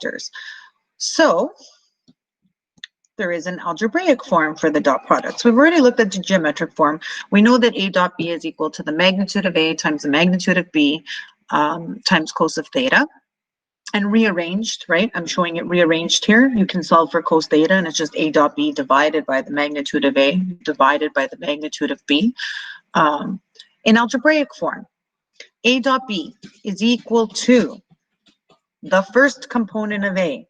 vectors. So there is an algebraic form for the dot product. So we've already looked at the geometric form. We know that A dot B is equal to the magnitude of A times the magnitude of B times cos of theta. And rearranged, right? I'm showing it rearranged here. You can solve for cos theta, and it's just A dot B divided by the magnitude of A divided by the magnitude of B. In algebraic form, A dot B is equal to the first component of A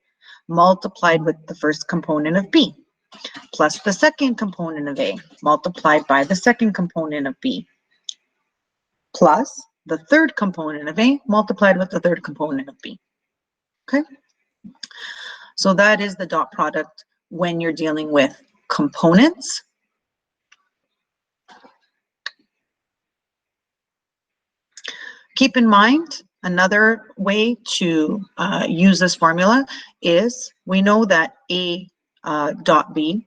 multiplied with the first component of B, plus the second component of A multiplied by the second component of B, plus the third component of A multiplied with the third component of B. Okay, so that is the dot product when you're dealing with components. Keep in mind, another way to use this formula is we know that A dot B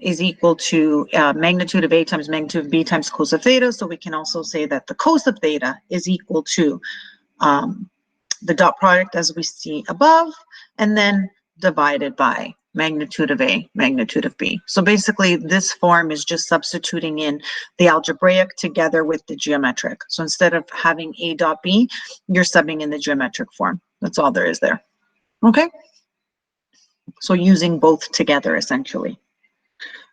is equal to magnitude of A times magnitude of B times cos of theta. So we can also say that the cos of theta is equal to the dot product as we see above, and then divided by magnitude of A, magnitude of B. So basically this form is just substituting in the algebraic together with the geometric. So instead of having A dot B, you're subbing in the geometric form. That's all there is there. Okay? So using both together essentially.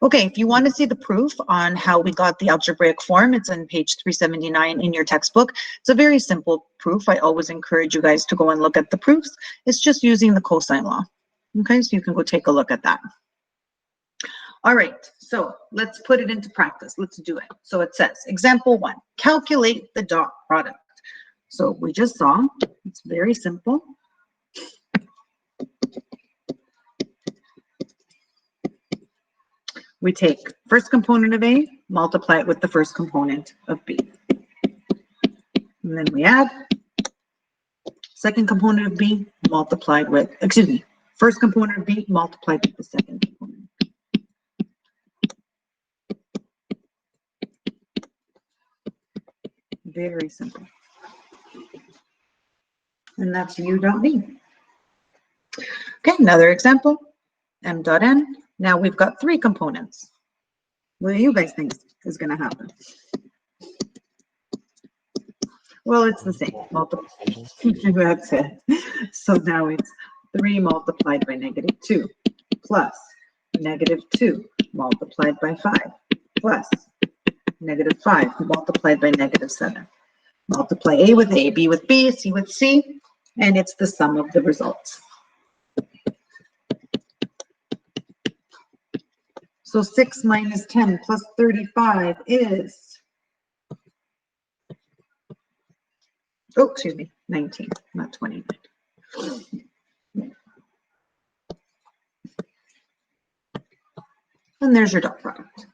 Okay, if you want to see the proof on how we got the algebraic form, it's on page 379 in your textbook. It's a very simple proof. I always encourage you guys to go and look at the proofs. It's just using the cosine law. Okay, so you can go take a look at that. All right, so let's put it into practice. Let's do it. So it says, example 1, calculate the dot product. So we just saw, it's very simple. We take first component of A, multiply it with the first component of B. And then we add second component of B multiplied with, excuse me, first component of B multiplied with the second component. Very simple. And that's U dot B. Okay, another example, M dot N. Now we've got 3 components. What do you guys think is going to happen? Well, it's the same. That's it. So now it's 3 multiplied by -2 plus -2 multiplied by 5 plus -5 multiplied by -7. Multiply A with A, B with B, C with C, and it's the sum of the results. So 6 minus 10 plus 35 is, oh, excuse me, 19, not 29. And there's your dot product.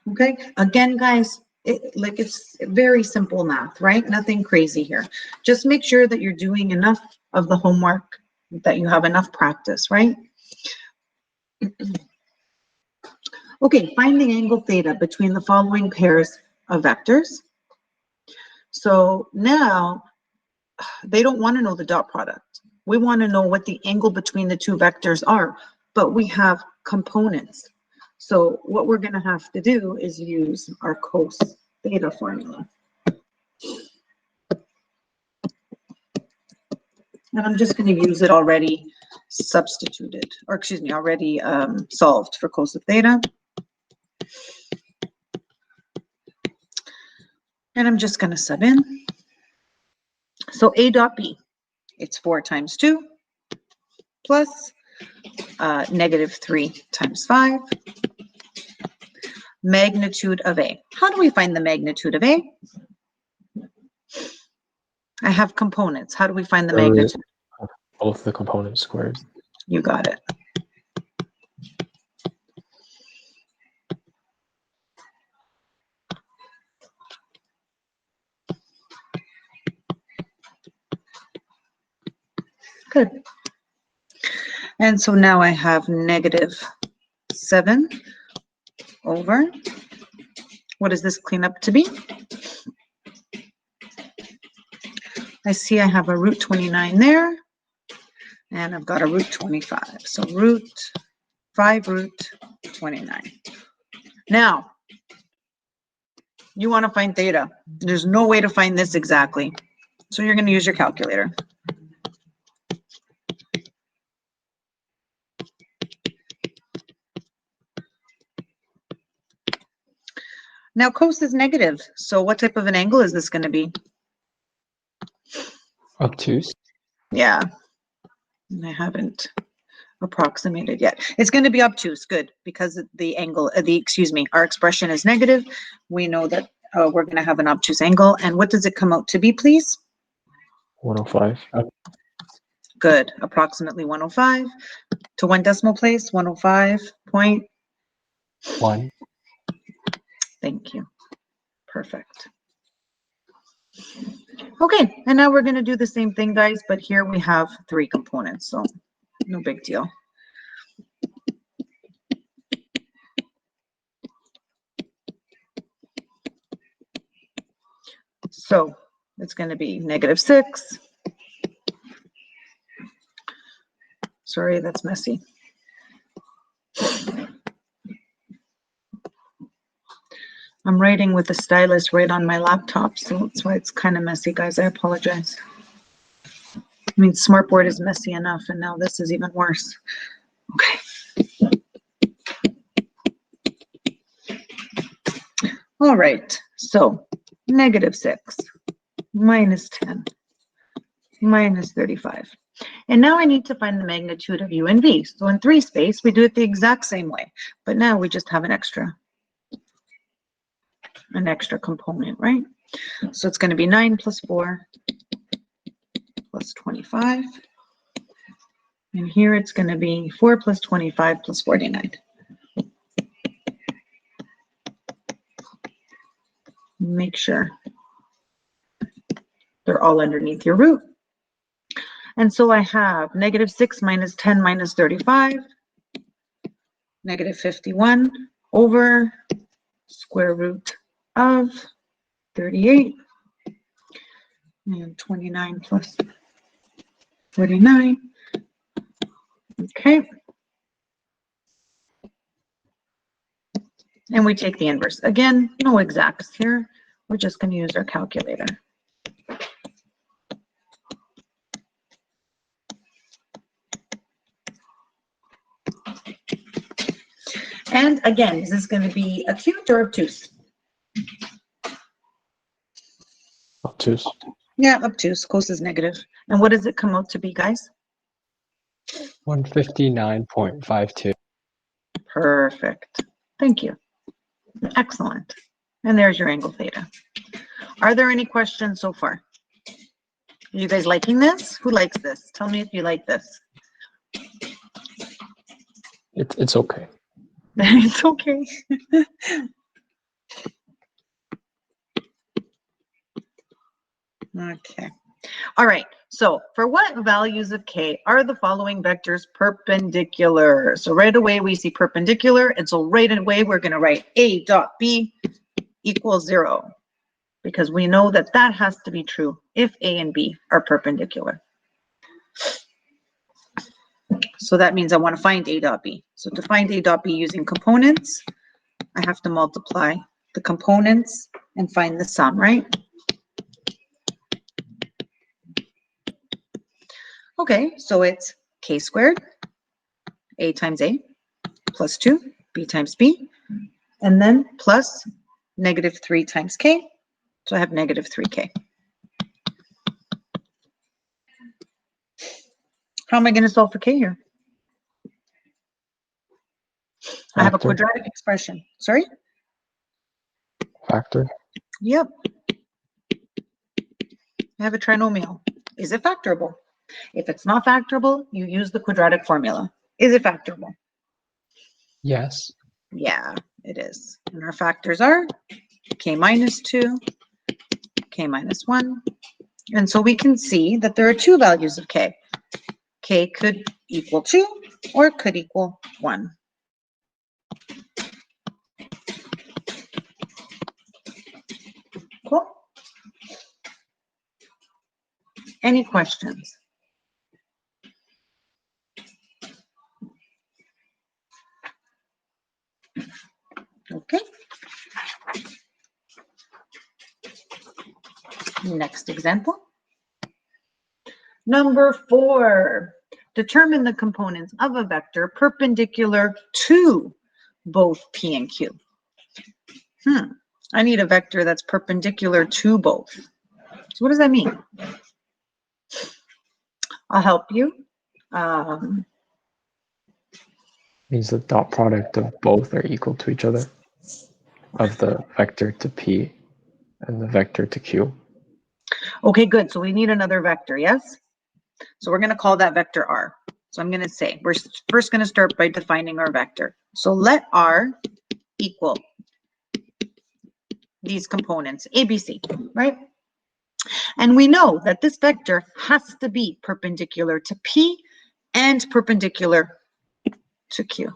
Okay, again, guys, it's very simple math, right? Nothing crazy here. Just make sure that you're doing enough of the homework, that you have enough practice, right? Okay, find the angle theta between the following pairs of vectors. So now they don't want to know the dot product. We want to know what the angle between the 2 vectors are, but we have components. So what we're going to have to do is use our cos theta formula. And I'm just going to use it already substituted, or excuse me, already solved for cos of theta. And I'm just going to sub in. So A dot B, it's 4 times 2 plus -3 times 5. Magnitude of A. How do we find the magnitude of A? I have components. How do we find the magnitude? Both the component squared. You got it. Good. And so now I have -7 over, what does this clean up to be? I see I have a root 29 there. And I've got a root 25. So root 5 root 29. Now, you want to find theta. There's no way to find this exactly. So you're going to use your calculator. Now, cos is negative. So what type of an angle is this going to be? Obtuse. Yeah. And I haven't approximated yet. It's going to be obtuse. Good. Because the angle, our expression is negative. We know that we're going to have an obtuse angle. And what does it come out to be, please? 105. Good. Approximately 105. To one decimal place, 105.1. 1. Thank you. Perfect. Okay, and now we're going to do the same thing, guys, but here we have 3 components, so no big deal. So it's going to be -6. Sorry, that's messy. I'm writing with a stylus right on my laptop, so that's why it's kind of messy, guys. I apologize. I mean, Smartboard is messy enough, and now this is even worse. Okay. All right, so -6, -10, -35. And now I need to find the magnitude of u and v. So in 3 space, we do it the exact same way, but now we just have an extra component, right? So it's going to be 9 plus 4 plus 25. And here it's going to be 4 plus 25 plus 49. Make sure they're all underneath your root. And so I have -6 minus 10 minus 35, -51 over square root of 38, and 29 plus 49. Okay. And we take the inverse. Again, no exacts here. We're just going to use our calculator. And again, is this going to be acute or obtuse? Obtuse. Yeah, obtuse. Cos is negative. And what does it come out to be, guys? 159.52. Perfect. Thank you. Excellent. And there's your angle theta. Are there any questions so far? Are you guys liking this? Who likes this? Tell me if you like this. It's okay. It's okay. Okay. All right. So for what values of k are the following vectors perpendicular? So right away we see perpendicular. And so right away we're going to write a dot b equals 0. Because we know that that has to be true if a and b are perpendicular. So that means I want to find a dot b. So to find a dot b using components, I have to multiply the components and find the sum, right? Okay, so it's k squared, a times a, plus 2, b times b, and then plus -3 times k. So I have -3k. How am I going to solve for k here? I have a Factor. quadratic expression. Sorry? Factor. Yep. I have a trinomial. Is it factorable? If it's not factorable, you use the quadratic formula. Is it factorable? Yes. Yeah, it is. And our factors are k minus 2, k minus 1. And so we can see that there are 2 values of k. K could equal 2 or it could equal 1. Cool. Any questions? Okay. Next example. Number 4, determine the components of a vector perpendicular to both P and Q. I need a vector that's perpendicular to both. So what does that mean? I'll help you. Means the dot product of both are equal to each other, of the vector to P and the vector to Q. Okay, good. So we need another vector, yes? So we're going to call that vector R. So I'm going to say, we're first going to start by defining our vector. So let R equal these components, A, B, C, right? And we know that this vector has to be perpendicular to P and perpendicular to Q.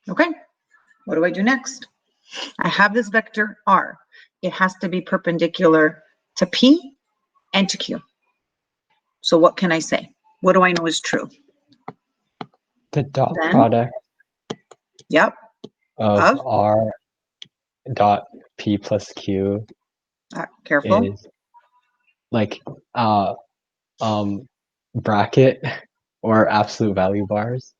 Okay, what do I do next? I have this vector R. It has to be perpendicular to P and to Q. So what can I say? What do I know is true? The dot Then, product yep, of R dot P plus Q careful. is like bracket or absolute value bars.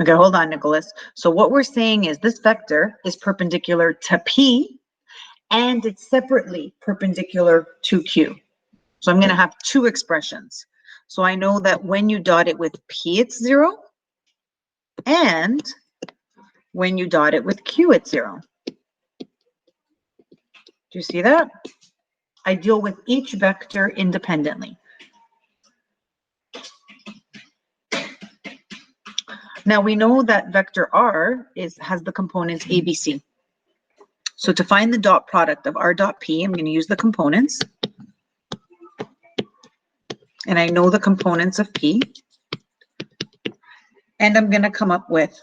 Okay, hold on, Nicholas. So what we're saying is this vector is perpendicular to P and it's separately perpendicular to Q. So I'm going to have two expressions. So I know that when you dot it with P, it's 0. And when you dot it with Q, it's 0. Do you see that? I deal with each vector independently. Now we know that vector R has the components A, B, C. So to find the dot product of R dot P, I'm going to use the components. And I know the components of P. And I'm going to come up with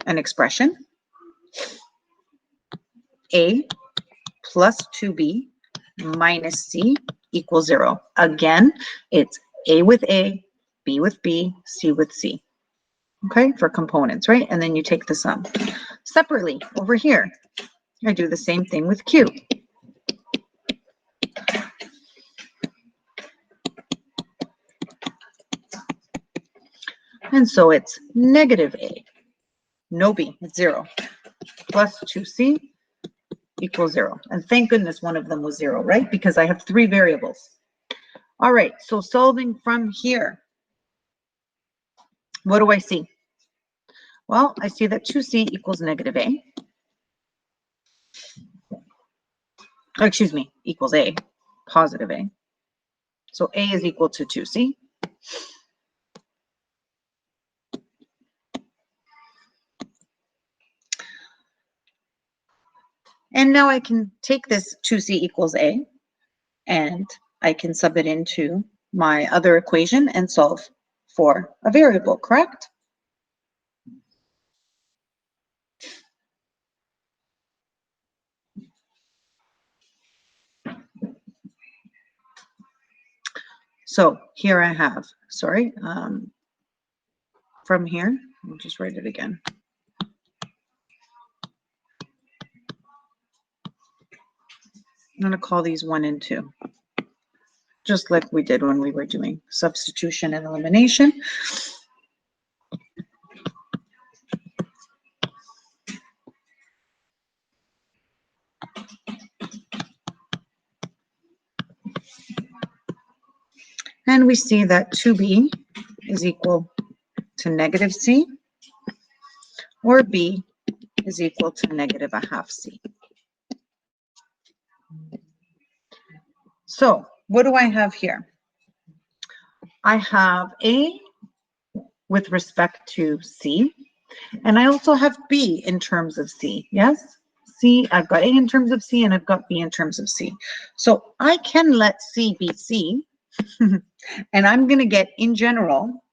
an expression. A plus 2B minus C equals 0. Again, it's A with A, B with B, C with C. Okay, for components, right? And then you take the sum. Separately, over here, I do the same thing with Q. And so it's negative A, no B, it's 0, plus 2C equals 0. And thank goodness one of them was 0, right? Because I have 3 variables. All right, so solving from here, what do I see? Well, I see that 2C equals negative A. Oh, excuse me, equals A, positive A. So A is equal to 2C. And now I can take this 2C equals A and I can sub it into my other equation and solve for a variable, correct? So here I have, from here, I'll just write it again. I'm going to call these 1 and 2, just like we did when we were doing substitution and elimination. And we see that 2B is equal to negative C, or B is equal to negative a half C. So what do I have here? I have A with respect to C, and I also have B in terms of C, yes? C, I've got A in terms of C, and I've got B in terms of C. So I can let C be C, and I'm going to get, in general,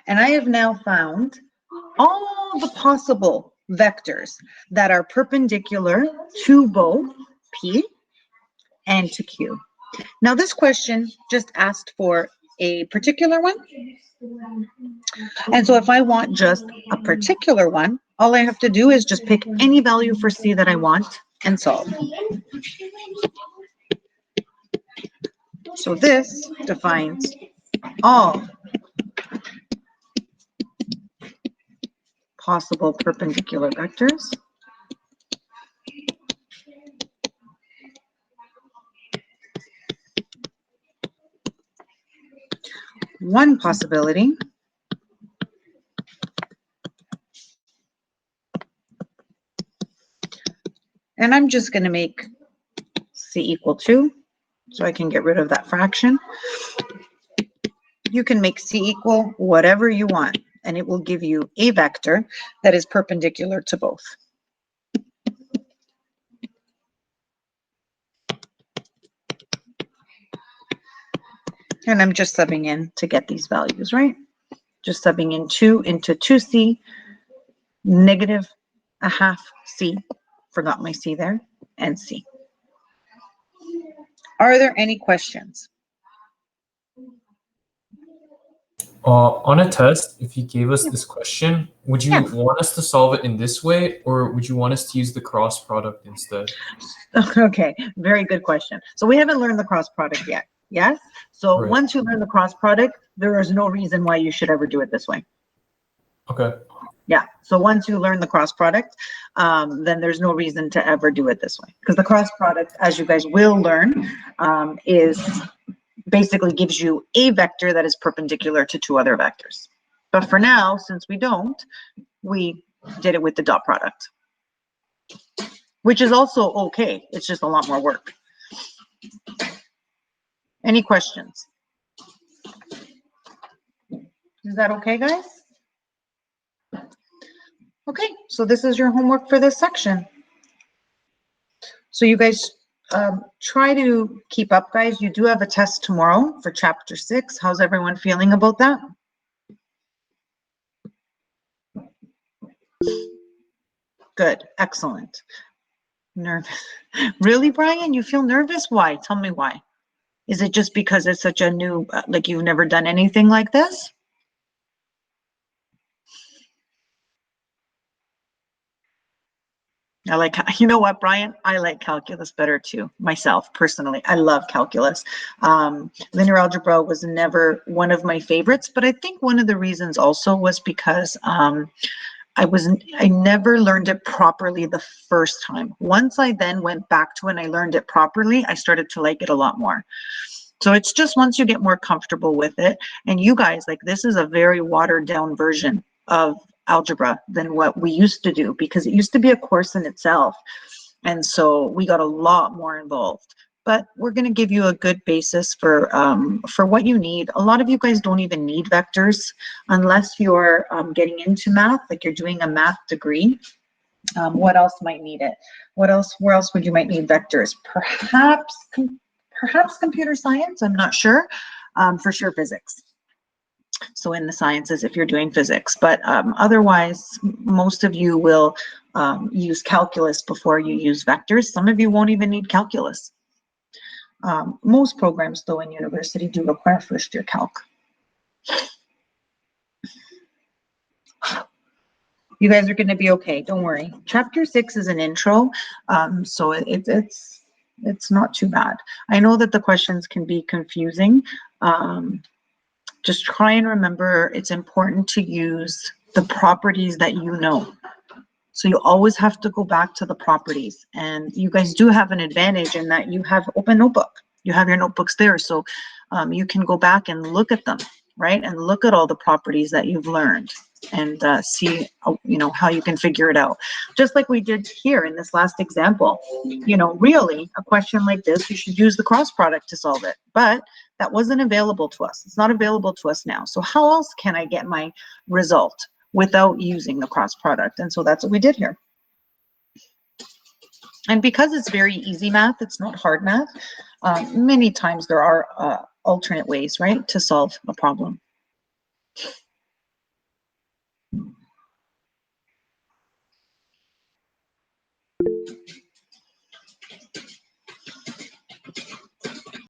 And I have now found all the possible vectors that are perpendicular to both P and to Q. Now this question just asked for a particular one. And so if I want just a particular one, all I have to do is just pick any value for C that I want and solve. So this defines all possible perpendicular vectors one possibility and I'm just going to make C equal 2 so I can get rid of that fraction. You can make C equal whatever you want, and it will give you a vector that is perpendicular to both. And I'm just subbing in to get these values, right? Just subbing in 2 into 2C, negative a half C, forgot my C there, and C. Are there any questions? On a test, if you gave us this question, would you want us to solve it in this way, or would you want us to use the cross product instead? Okay, very good question. So we haven't learned the cross product yet, yes? So once you learn the cross product, there is no reason why you should ever do it this way. Okay. Yeah, so once you learn the cross product, then there's no reason to ever do it this way. Because the cross product, as you guys will learn, is basically gives you a vector that is perpendicular to two other vectors. But for now, since we don't, we did it with the dot product, which is also okay. It's just a lot more work. Any questions? Is that okay, guys? Okay, so this is your homework for this section. So you guys try to keep up, guys. You do have a test tomorrow for chapter 6. How's everyone feeling about that? Good, excellent. Nervous. Really, Brian? You feel nervous? Why? Tell me why. Is it just because it's such a new, like you've never done anything like this? I like, you know what, Brian? I like calculus better too, myself, personally. I love calculus. Linear algebra was never one of my favorites, but I think one of the reasons also was because I never learned it properly the first time. Once I then went back to it and I learned it properly, I started to like it a lot more. So it's just once you get more comfortable with it, and you guys, like, this is a very watered down version of algebra than what we used to do, because it used to be a course in itself. And so we got a lot more involved. But we're going to give you a good basis for what you need. A lot of you guys don't even need vectors unless you're getting into math, like you're doing a math degree. What else might need it? Where else would you might need vectors? Perhaps computer science, I'm not sure. For sure physics. So in the sciences, if you're doing physics, but otherwise, most of you will use calculus before you use vectors. Some of you won't even need calculus. Most programs, though, in university do require first year calc. You guys are going to be okay. Don't worry. Chapter 6 is an intro, so it's not too bad. I know that the questions can be confusing. Just try and remember it's important to use the properties that you know. So you always have to go back to the properties. And you guys do have an advantage in that you have open notebook. You have your notebooks there. So you can go back and look at them, right? And look at all the properties that you've learned and see, you know, how you can figure it out. Just like we did here in this last example. You know, really, a question like this, you should use the cross product to solve it. But that wasn't available to us. It's not available to us now. So how else can I get my result without using the cross product? And so that's what we did here. And because it's very easy math, it's not hard math. Many times there are alternate ways, right, to solve a problem.